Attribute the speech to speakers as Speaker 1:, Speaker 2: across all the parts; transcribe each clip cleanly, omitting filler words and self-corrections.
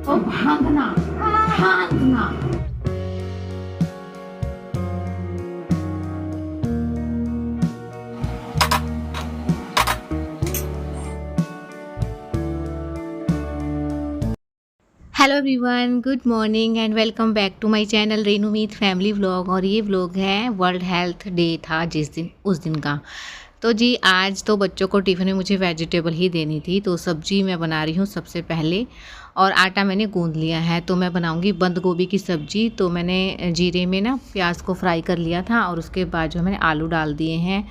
Speaker 1: और भागना भागना।
Speaker 2: Hello everyone, good morning and welcome back to my channel Renu Meet family vlog. और ये व्लॉग है वर्ल्ड हेल्थ डे था जिस दिन उस दिन का। तो जी आज तो बच्चों को टिफ़िन में मुझे वेजिटेबल ही देनी थी, तो सब्जी मैं बना रही हूँ सबसे पहले। और आटा मैंने गूंद लिया है, तो मैं बनाऊँगी बंद गोभी की सब्ज़ी। तो मैंने जीरे में ना प्याज को फ्राई कर लिया था और उसके बाद जो मैंने आलू डाल दिए हैं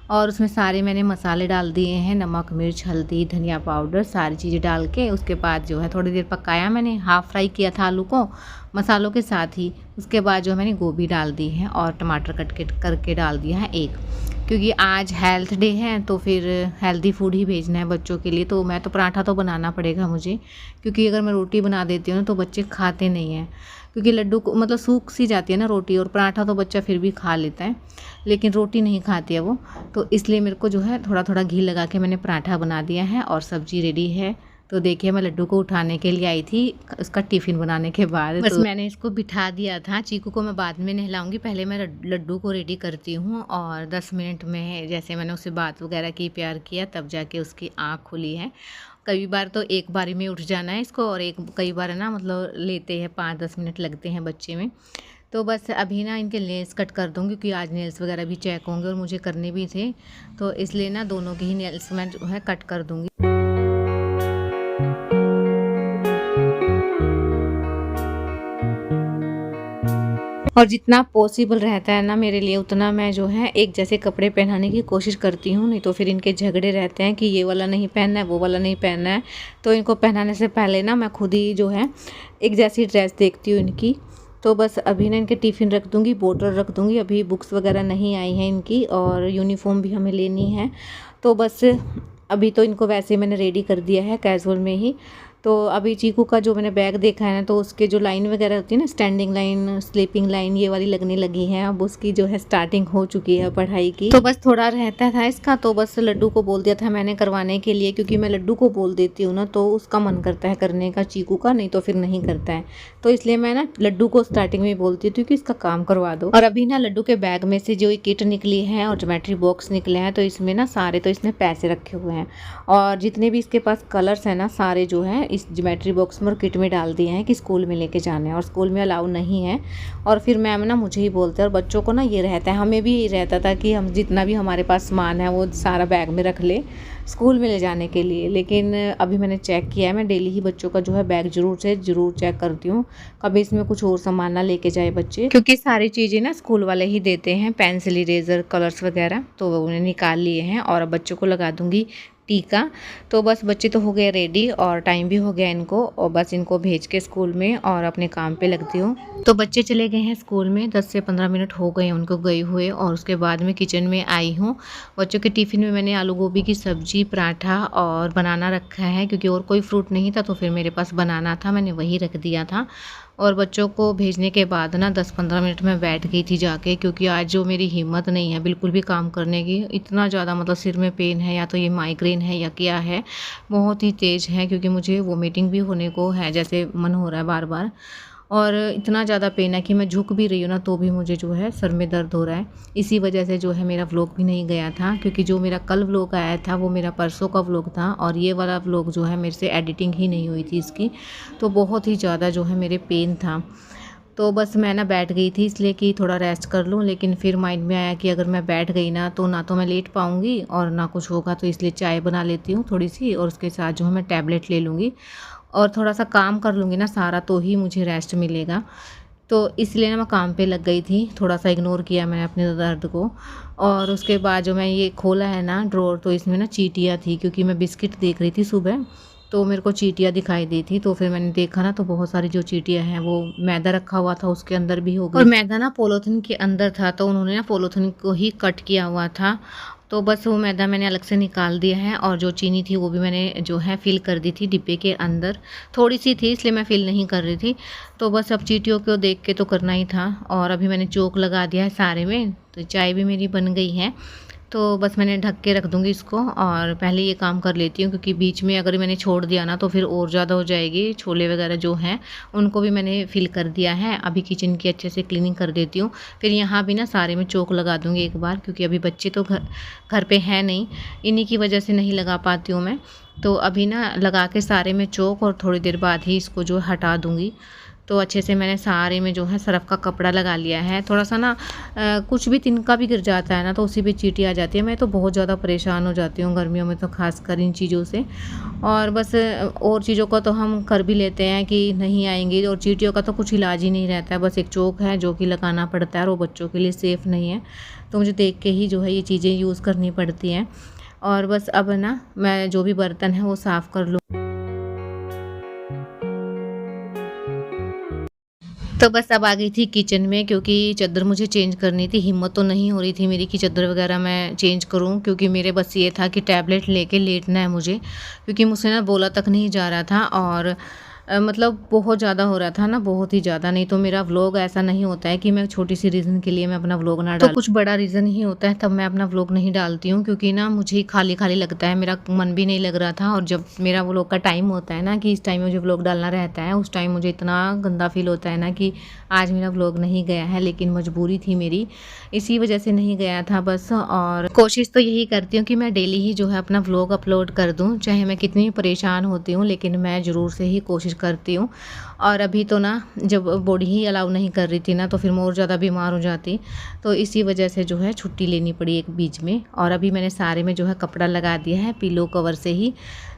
Speaker 2: और उसमें सारे मैंने मसाले डाल दिए हैं, नमक मिर्च हल्दी धनिया पाउडर सारी चीज़ें डाल के। उसके बाद जो है थोड़ी देर पकाया, मैंने हाफ़ फ्राई किया था आलू को मसालों के साथ ही। उसके बाद जो मैंने गोभी डाल दी है और टमाटर कट के करके डाल दिया है एक, क्योंकि आज हेल्थ डे है तो फिर हेल्दी फूड ही भेजना है बच्चों के लिए। तो मैं तो पराठा तो बनाना पड़ेगा मुझे, क्योंकि अगर मैं रोटी बना देती हूँ ना तो बच्चे खाते नहीं हैं, क्योंकि लड्डू को मतलब सूख सी जाती है ना रोटी, और पराठा तो बच्चा फिर भी खा लेता है लेकिन रोटी नहीं खाती है वो। तो इसलिए मेरे को जो है थोड़ा थोड़ा घी लगा के मैंने पराठा बना दिया है और सब्ज़ी रेडी है। तो देखिए मैं लड्डू को उठाने के लिए आई थी उसका टिफ़िन बनाने के बाद। बस मैंने इसको बिठा दिया था। चीकू को मैं बाद में नहलाऊंगी, पहले मैं लड्डू को रेडी करती हूँ। और 10 मिनट में जैसे मैंने उससे बात वगैरह की, प्यार किया, तब जाके उसकी आँख खुली है। कई बार तो एक बारी में उठ जाना है इसको, और कई बार है ना मतलब लेते हैं 5-10 मिनट लगते हैं बच्चे में। तो बस अभी ना इनके नेल्स कट कर दूँगी, क्योंकि आज नेल्स वगैरह भी चेक होंगे और मुझे करने भी थे, तो इसलिए ना दोनों के ही नेल्स मैं जो है कट कर दूँगी। और जितना पॉसिबल रहता है ना मेरे लिए उतना मैं जो है एक जैसे कपड़े पहनाने की कोशिश करती हूँ, नहीं तो फिर इनके झगड़े रहते हैं कि ये वाला नहीं पहनना है वो वाला नहीं पहनना है। तो इनको पहनाने से पहले ना मैं खुद ही जो है एक जैसी ड्रेस देखती हूँ इनकी। तो बस अभी ना इनके टिफ़िन रख दूँगी, बोतल रख दूँगी, अभी बुक्स वगैरह नहीं आई हैं इनकी, और यूनिफॉर्म भी हमें लेनी है। तो बस अभी तो इनको वैसे मैंने रेडी कर दिया है कैजुअल में ही। तो अभी चीकू का जो मैंने बैग देखा है ना, तो उसके जो लाइन वगैरह होती है ना, स्टैंडिंग लाइन स्लीपिंग लाइन ये वाली लगने लगी है। अब उसकी जो है स्टार्टिंग हो चुकी है पढ़ाई की। तो बस थोड़ा रहता था इसका, तो बस लड्डू को बोल दिया था मैंने करवाने के लिए, क्योंकि मैं लड्डू को बोल देती हूँ ना तो उसका मन करता है करने का, चीकू का नहीं तो फिर नहीं करता है। तो इसलिए मैं ना लड्डू को स्टार्टिंग में बोलती थी कि इसका काम करवा दो। और अभी ना लड्डू के बैग में से जो ये किट निकली है और ज्योमेट्री बॉक्स निकले हैं, तो इसमें ना सारे तो इसने पैसे रखे हुए हैं, और जितने भी इसके पास कलर्स हैं ना सारे जो हैं इस ज्योमेट्री बॉक्स में और किट में डाल दिए हैं कि स्कूल में लेके जाने हैं, और स्कूल में अलाउ नहीं है। और फिर मैम ना मुझे ही बोलते हैं, और बच्चों को ना ये रहता है, हमें भी रहता था कि हम जितना भी हमारे पास सामान है वो सारा बैग में रख ले स्कूल में ले जाने के लिए। लेकिन अभी मैंने चेक किया है, मैं डेली ही बच्चों का जो है बैग जरूर चेक करती हूँ, कभी इसमें कुछ और सामान ना लेके जाए बच्चे, क्योंकि सारी चीज़ें ना स्कूल वाले ही देते हैं, पेंसिल इरेजर कलर्स वगैरह। तो उन्हें निकाल लिए हैं और अब बच्चों को लगा दूंगी टीका। तो बस बच्चे तो हो गए रेडी और टाइम भी हो गया इनको, और बस इनको भेज के स्कूल में और अपने काम पे लगती हूँ। तो बच्चे चले गए हैं स्कूल में, 10 से 15 मिनट हो गए उनको गए हुए। और उसके बाद में किचन में आई हूँ। बच्चों के टिफ़िन में मैंने आलू गोभी की सब्ज़ी, पराठा और बनाना रखा है, क्योंकि और कोई फ्रूट नहीं था तो फिर मेरे पास बनाना था, मैंने वही रख दिया था। और बच्चों को भेजने के बाद ना 10-15 मिनट में बैठ गई थी जाके, क्योंकि आज जो मेरी हिम्मत नहीं है बिल्कुल भी काम करने की। इतना ज़्यादा मतलब सिर में पेन है, या तो ये माइग्रेन है या क्या है, बहुत ही तेज़ है, क्योंकि मुझे वोमिटिंग भी होने को है, जैसे मन हो रहा है बार बार। और इतना ज़्यादा पेन है कि मैं झुक भी रही हूँ ना तो भी मुझे जो है सर में दर्द हो रहा है। इसी वजह से जो है मेरा व्लॉग भी नहीं गया था, क्योंकि जो मेरा कल व्लॉग आया था वो मेरा परसों का व्लॉग था, और ये वाला व्लॉग जो है मेरे से एडिटिंग ही नहीं हुई थी इसकी। तो बहुत ही ज़्यादा जो है मेरे पेन था। तो बस मैं ना बैठ गई थी इसलिए कि थोड़ा रेस्ट कर लूँ, लेकिन फिर माइंड में आया कि अगर मैं बैठ गई ना तो मैं लेट पाऊँगी और ना कुछ होगा, तो इसलिए चाय बना लेती हूँ थोड़ी सी, और उसके साथ जो है मैं टैबलेट ले लूँगी और थोड़ा सा काम कर लूँगी ना सारा, तो ही मुझे रेस्ट मिलेगा। तो इसलिए ना मैं काम पे लग गई थी, थोड़ा सा इग्नोर किया मैंने अपने दर्द को। और उसके बाद जो मैं ये खोला है ना ड्रॉर, तो इसमें ना चींटियाँ थी, क्योंकि मैं बिस्किट देख रही थी सुबह तो मेरे को चींटियाँ दिखाई दी थी। तो फिर मैंने देखा ना तो बहुत सारी जो चींटियाँ हैं वो मैदा रखा हुआ था उसके अंदर भी हो गई, और मैदा ना पॉलीथिन के अंदर था, तो उन्होंने ना पॉलीथिन को ही कट किया हुआ था। तो बस वो मैदा मैंने अलग से निकाल दिया है, और जो चीनी थी वो भी मैंने जो है फिल कर दी थी डिब्बे के अंदर। थोड़ी सी थी इसलिए मैं फिल नहीं कर रही थी। तो बस अब चींटियों को देख के तो करना ही था, और अभी मैंने चोक लगा दिया है सारे में। तो चाय भी मेरी बन गई है। तो बस मैंने ढक के रख दूँगी इसको और पहले ये काम कर लेती हूँ, क्योंकि बीच में अगर मैंने छोड़ दिया ना तो फिर और ज़्यादा हो जाएगी। छोले वगैरह जो हैं उनको भी मैंने फिल कर दिया है। अभी किचन की अच्छे से क्लीनिंग कर देती हूँ, फिर यहाँ भी ना सारे में चौक लगा दूँगी एक बार, क्योंकि अभी बच्चे तो घर पे हैं नहीं, इन्हीं की वजह से नहीं लगा पाती हूँ मैं। तो अभी ना लगा के सारे में चौक और थोड़ी देर बाद ही इसको जो हटा दूँगी। तो अच्छे से मैंने सारे में जो है सरफ़ का कपड़ा लगा लिया है। थोड़ा सा ना कुछ भी तिनका भी गिर जाता है ना तो उसी पे चींटी आ जाती है। मैं तो बहुत ज़्यादा परेशान हो जाती हूँ गर्मियों में तो ख़ासकर इन चीज़ों से। और बस और चीज़ों का तो हम कर भी लेते हैं कि नहीं आएंगी, और चींटियों का तो कुछ इलाज ही नहीं रहता है। बस एक चोक है जो कि लगाना पड़ता है और वो बच्चों के लिए सेफ़ नहीं है, तो मुझे देख के ही जो है ये चीज़ें यूज़ करनी पड़ती हैं। और बस अब ना मैं जो भी बर्तन है वो साफ़ कर लूँ। तो बस अब आ गई थी किचन में, क्योंकि चादर मुझे चेंज करनी थी। हिम्मत तो नहीं हो रही थी मेरी कि चादर वगैरह मैं चेंज करूं, क्योंकि मेरे बस ये था कि टैबलेट लेके लेटना है मुझे, क्योंकि मुझसे ना बोला तक नहीं जा रहा था। और मतलब बहुत ज़्यादा हो रहा था ना, बहुत ही ज़्यादा। नहीं तो मेरा व्लॉग ऐसा नहीं होता है कि मैं छोटी सी रीज़न के लिए मैं अपना व्लॉग ना डाल, तो कुछ बड़ा रीज़न ही होता है तब मैं अपना व्लॉग नहीं डालती हूँ, क्योंकि ना मुझे खाली खाली लगता है, मेरा मन भी नहीं लग रहा था। और जब मेरा व्लॉग का टाइम होता है ना कि इस टाइम मुझे व्लॉग डालना रहता है, उस टाइम मुझे इतना गंदा फील होता है ना कि आज मेरा व्लॉग नहीं गया है। लेकिन मजबूरी थी मेरी, इसी वजह से नहीं गया था बस। और कोशिश तो यही करती हूँ कि मैं डेली ही जो है अपना व्लॉग अपलोड कर दूँ, चाहे मैं कितनी भी परेशान होती हूँ, लेकिन मैं ज़रूर से ही कोशिश करती हूँ। और अभी तो ना जब बॉडी ही अलाउ नहीं कर रही थी ना तो फिर मैं और ज़्यादा बीमार हो जाती, तो इसी वजह से जो है छुट्टी लेनी पड़ी एक बीच में। और अभी मैंने सारे में जो है कपड़ा लगा दिया है पिलो कवर से ही।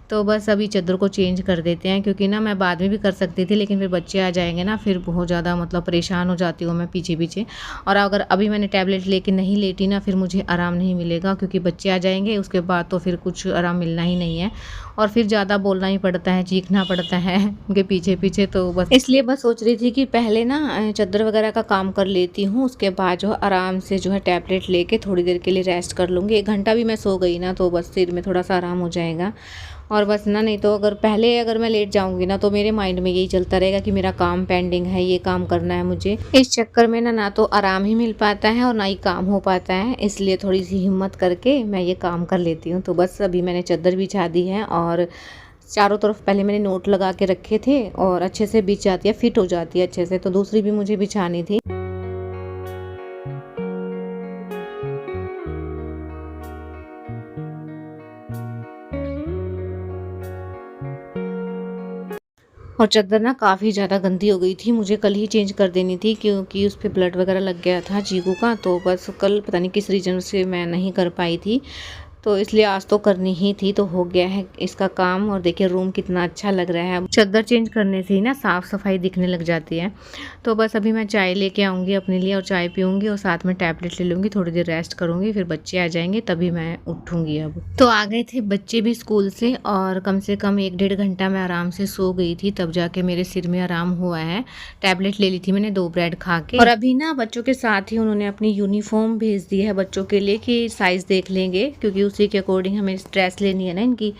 Speaker 2: तो बस अभी चादर को चेंज कर देते हैं, क्योंकि ना मैं बाद में भी कर सकती थी, लेकिन फिर बच्चे आ जाएंगे ना, फिर बहुत ज़्यादा मतलब परेशान हो जाती हूँ मैं पीछे पीछे। और अगर अभी मैंने टैबलेट लेके नहीं लेटी ना, फिर मुझे आराम नहीं मिलेगा, क्योंकि बच्चे आ जाएंगे उसके बाद तो फिर कुछ आराम मिलना ही नहीं है। और फिर ज़्यादा बोलना ही पड़ता है, चीखना पड़ता है उनके पीछे पीछे। तो बस इसलिए बस सोच रही थी कि पहले ना चादर वगैरह का काम कर लेती हूँ, उसके बाद जो है आराम से जो है टैबलेट लेके थोड़ी देर के लिए रेस्ट कर लूँगी। 1 घंटा भी मैं सो गई ना तो बस सिर में थोड़ा सा आराम हो जाएगा। और बस ना, नहीं तो अगर मैं लेट जाऊंगी ना तो मेरे माइंड में यही चलता रहेगा कि मेरा काम पेंडिंग है, ये काम करना है मुझे। इस चक्कर में ना तो आराम ही मिल पाता है और ना ही काम हो पाता है। इसलिए थोड़ी सी हिम्मत करके मैं ये काम कर लेती हूँ। तो बस अभी मैंने चादर बिछा दी है और चारों तरफ पहले मैंने नोट लगा के रखे थे और अच्छे से बिछ जाती है, फिट हो जाती है अच्छे से। तो दूसरी भी मुझे बिछानी थी। और चादर ना काफ़ी ज़्यादा गंदी हो गई थी, मुझे कल ही चेंज कर देनी थी, क्योंकि उस पर ब्लड वगैरह लग गया था चीकू का। तो बस कल पता नहीं किस रीज़न से मैं नहीं कर पाई थी, तो इसलिए आज तो करनी ही थी। तो हो गया है इसका काम। और देखिए रूम कितना अच्छा लग रहा है। चादर चेंज करने से ही ना साफ़ सफाई दिखने लग जाती है। तो बस अभी मैं चाय लेके आऊँगी अपने लिए और चाय पीऊँगी और साथ में टैबलेट ले लूँगी, थोड़ी देर रेस्ट करूँगी, फिर बच्चे आ जाएंगे तभी मैं उठूँगी। अब तो आ गए थे बच्चे भी स्कूल से और कम से कम 1-1.5 घंटा मैं आराम से सो गई थी, तब जाके मेरे सिर में आराम हुआ है। टैबलेट ले ली थी मैंने 2 ब्रेड खा के। और अभी ना बच्चों के साथ ही उन्होंने अपनी यूनिफॉर्म भेज दी है बच्चों के लिए कि साइज़ देख लेंगे, क्योंकि उसी के अकॉर्डिंग हमें ड्रेस लेनी है ना इनकी।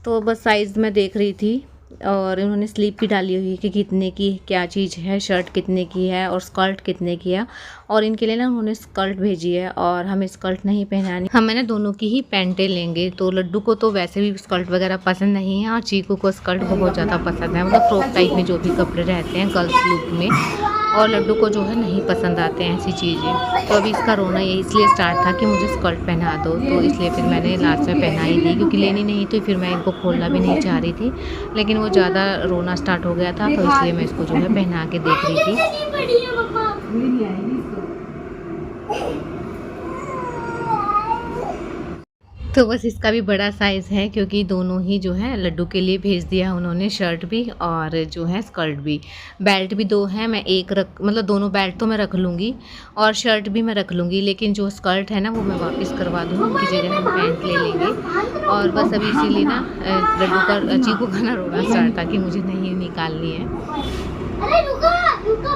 Speaker 2: तो बस साइज़ मैं देख रही थी और उन्होंने स्लीप भी डाली हुई है कि कितने की क्या चीज़ है, शर्ट कितने की है और स्कर्ट कितने की है। और इनके लिए ना उन्होंने स्कर्ट भेजी है और हमें स्कर्ट नहीं पहनानी, हमें ना दोनों की ही पैंटें लेंगे। तो लड्डू को तो वैसे भी स्कर्ट वगैरह पसंद नहीं है और चीकू को स्कर्ट बहुत ज़्यादा पसंद है, मतलब फ्रॉक टाइप में जो भी कपड़े रहते हैं गर्ल्स लुक में। और लड्डू को जो है नहीं पसंद आते हैं ऐसी चीज़ें। तो अभी इसका रोना ये इसलिए स्टार्ट था कि मुझे स्कर्ट पहना दो, तो इसलिए फिर मैंने लास्ट में पहना ही दी, क्योंकि लेनी नहीं थी फिर मैं इनको खोलना भी नहीं चाह रही थी। लेकिन वो ज़्यादा रोना स्टार्ट हो गया था, तो इसलिए मैं इसको जो है पहना के देख रही थी। तो बस इसका भी बड़ा साइज़ है, क्योंकि दोनों ही जो है लड्डू के लिए भेज दिया उन्होंने, शर्ट भी और जो है स्कर्ट भी। बेल्ट भी 2 है, मैं एक मतलब दोनों बेल्ट तो मैं रख लूँगी और शर्ट भी मैं रख लूँगी, लेकिन जो स्कर्ट है ना वो मैं वापस करवा दूँगी, उनकी जगह हम पैंट ले लेंगे। और बस अभी इसीलिए ना लड्डू का चीकू का ना रोना स्टार्ट था कि मुझे नहीं निकालनी है।
Speaker 1: अरे रुको रुको,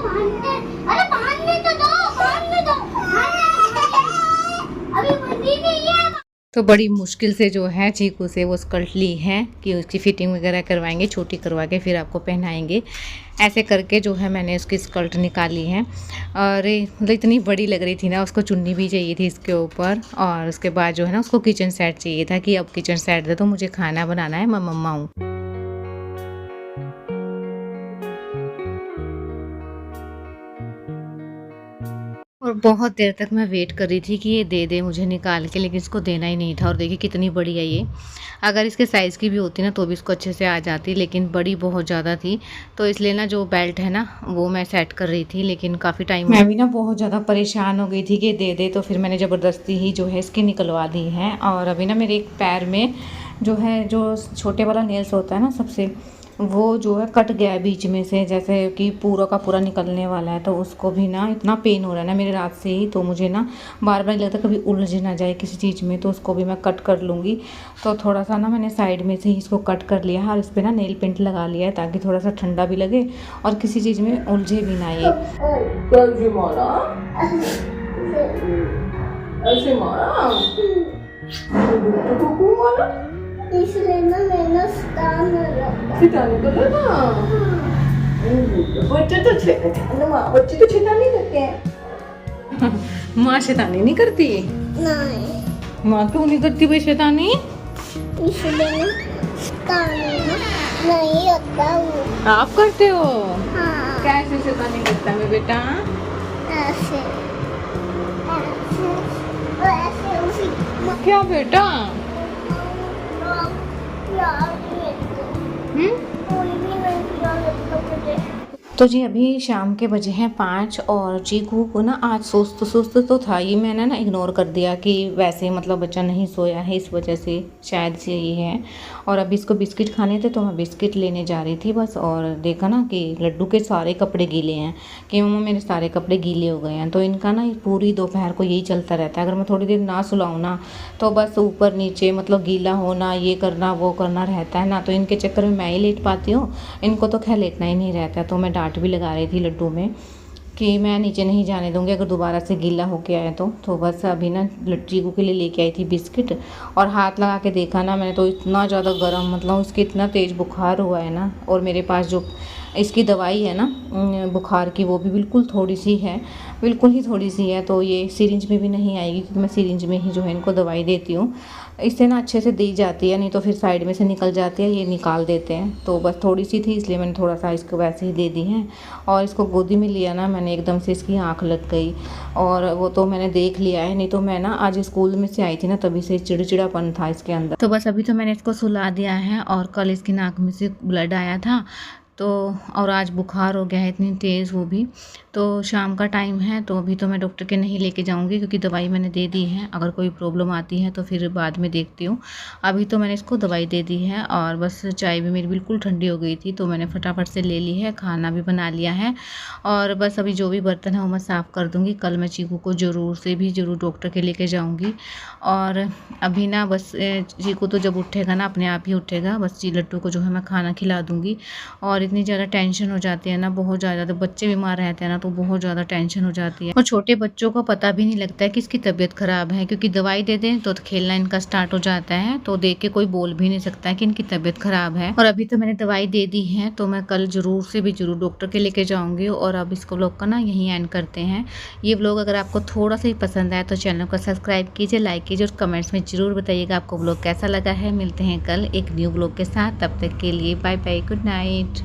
Speaker 1: अरे बांधने तो दो, अभी बंदी नहीं है।
Speaker 2: तो बड़ी मुश्किल से जो है चीकू से वो स्कर्ट ली है कि उसकी फिटिंग वगैरह करवाएंगे, छोटी करवा के फिर आपको पहनाएंगे। ऐसे करके जो है मैंने उसकी स्कर्ट निकाली है और मतलब इतनी बड़ी लग रही थी ना, उसको चुन्नी भी चाहिए थी इसके ऊपर। और उसके बाद जो है ना उसको किचन सेट चाहिए था कि अब किचन सेट दे तो मुझे खाना बनाना है, मैं मम्मा हूँ। और बहुत देर तक मैं वेट कर रही थी कि ये दे दे मुझे निकाल के, लेकिन इसको देना ही नहीं था। और देखिए कितनी बड़ी है ये, अगर इसके साइज़ की भी होती ना तो भी इसको अच्छे से आ जाती, लेकिन बड़ी बहुत ज़्यादा थी। तो इसलिए ना जो बेल्ट है ना वो मैं सेट कर रही थी, लेकिन काफ़ी टाइम मैं भी ना बहुत ज़्यादा परेशान हो गई थी कि दे दे, तो फिर मैंने ज़बरदस्ती ही जो है इसकी निकलवा दी है। और अभी ना मेरे एक पैर में जो है जो छोटे वाला नेल्स होता है ना सबसे, वो जो है कट गया है बीच में से, जैसे कि पूरा का पूरा निकलने वाला है। तो उसको भी ना इतना पेन हो रहा है ना मेरे रात से ही, तो मुझे ना बार बार लगता है कभी उलझ ना जाए किसी चीज़ में, तो उसको भी मैं कट कर लूँगी। तो थोड़ा सा ना मैंने साइड में से ही इसको कट कर लिया है और इस पर ना नेल पेंट लगा लिया है ताकि थोड़ा सा ठंडा भी लगे और किसी चीज़ में उलझे भी ना ये।
Speaker 1: इसलिए ना मैंने
Speaker 3: शैतानी कर रहा ना। बच्चे तो शैतानी करते हैं।
Speaker 2: माँ शैतानी नहीं करती?
Speaker 1: नहीं,
Speaker 2: माँ क्यों नहीं करती भाई शैतानी?
Speaker 1: इसलिए ना शैतानी ना नहीं होता वो।
Speaker 2: आप करते हो?
Speaker 1: हाँ,
Speaker 2: कैसे शैतानी करता है बेटा?
Speaker 1: ऐसे ऐसे ऐसे उसी
Speaker 2: क्या बेटा?
Speaker 1: कोई भी नहीं किया लगता मुझे।
Speaker 2: तो जी अभी शाम के बजे हैं 5 और चीकू को ना आज सुस्त तो था, ये मैंने ना इग्नोर कर दिया कि वैसे मतलब बच्चा नहीं सोया है इस वजह से शायद से ये है। और अभी इसको बिस्किट खाने थे तो मैं बिस्किट लेने जा रही थी बस, और देखा ना कि लड्डू के सारे कपड़े गीले हैं कि मम्मा मेरे सारे कपड़े गीले हो गए हैं। तो इनका ना पूरी दोपहर को यही चलता रहता है, अगर मैं थोड़ी देर ना सुलाऊँ ना तो बस ऊपर नीचे मतलब गीला होना, ये करना वो करना रहता है ना। तो इनके चक्कर में मैं ही लेट पाती हूँ, इनको तो खैर लेटना ही नहीं रहता। तो मैं डांट भी लगा रही थी लड्डू में कि मैं नीचे नहीं जाने दूंगी अगर दोबारा से गीला होके आया तो बस अभी ना चीकू के लिए लेके आई थी बिस्किट और हाथ लगा के देखा ना मैंने तो इतना ज़्यादा गर्म, मतलब उसके इतना तेज़ बुखार हुआ है ना। और मेरे पास जो इसकी दवाई है ना बुखार की वो भी बिल्कुल थोड़ी सी है, बिल्कुल ही थोड़ी सी है। तो ये सिरिंज में भी नहीं आएगी क्योंकि मैं सिरिंज में ही जो है इनको दवाई देती हूँ, इससे ना अच्छे से दी जाती है, नहीं तो फिर साइड में से निकल जाती है, ये निकाल देते हैं। तो बस थोड़ी सी थी इसलिए मैंने थोड़ा सा इसको वैसे ही दे दी है। और इसको गोदी में लिया ना मैंने, एकदम से इसकी आँख लग गई और वो तो मैंने देख लिया है, नहीं तो मैं ना आज स्कूल में से आई थी ना तभी से चिड़चिड़ापन था इसके अंदर। तो बस अभी तो मैंने इसको सुला दिया है और कल इसकी नाक में से ब्लड आया था तो, और आज बुखार हो गया है इतनी तेज़ वो भी। तो शाम का टाइम है तो अभी तो मैं डॉक्टर के नहीं लेके जाऊंगी क्योंकि दवाई मैंने दे दी है, अगर कोई प्रॉब्लम आती है तो फिर बाद में देखती हूँ। अभी तो मैंने इसको दवाई दे दी है और बस चाय भी मेरी बिल्कुल ठंडी हो गई थी तो मैंने फटाफट से ले ली है, खाना भी बना लिया है और बस अभी जो भी बर्तन है वो मैं साफ़ कर दूँगी। कल मैं चीकू को ज़रूर डॉक्टर के लेके जाऊँगी। और अभी ना बस चीकू तो जब उठेगा ना अपने आप ही उठेगा, बस लड्डू को जो है मैं खाना खिला दूँगी। और इतनी ज़्यादा टेंशन हो जाती है ना, बहुत ज़्यादा, तो बच्चे बीमार रहते हैं ना तो बहुत ज़्यादा टेंशन हो जाती है। और छोटे बच्चों को पता भी नहीं लगता है कि इसकी तबीयत ख़राब है, क्योंकि दवाई दे दें तो खेलना इनका स्टार्ट हो जाता है, तो देख के कोई बोल भी नहीं सकता है कि इनकी तबीयत ख़राब है। और अभी तो मैंने दवाई दे दी है तो मैं कल ज़रूर डॉक्टर के लेके जाऊँगी। और अब इसको व्लॉग का ना यहीं एंड करते हैं। ये व्लॉग अगर आपको थोड़ा सा ही पसंद आया तो चैनल को सब्सक्राइब कीजिए, लाइक कीजिए और कमेंट्स में ज़रूर बताइएगा आपको व्लॉग कैसा लगा है। मिलते हैं कल एक न्यू व्लॉग के साथ, तब तक के लिए बाय बाय, गुड नाइट।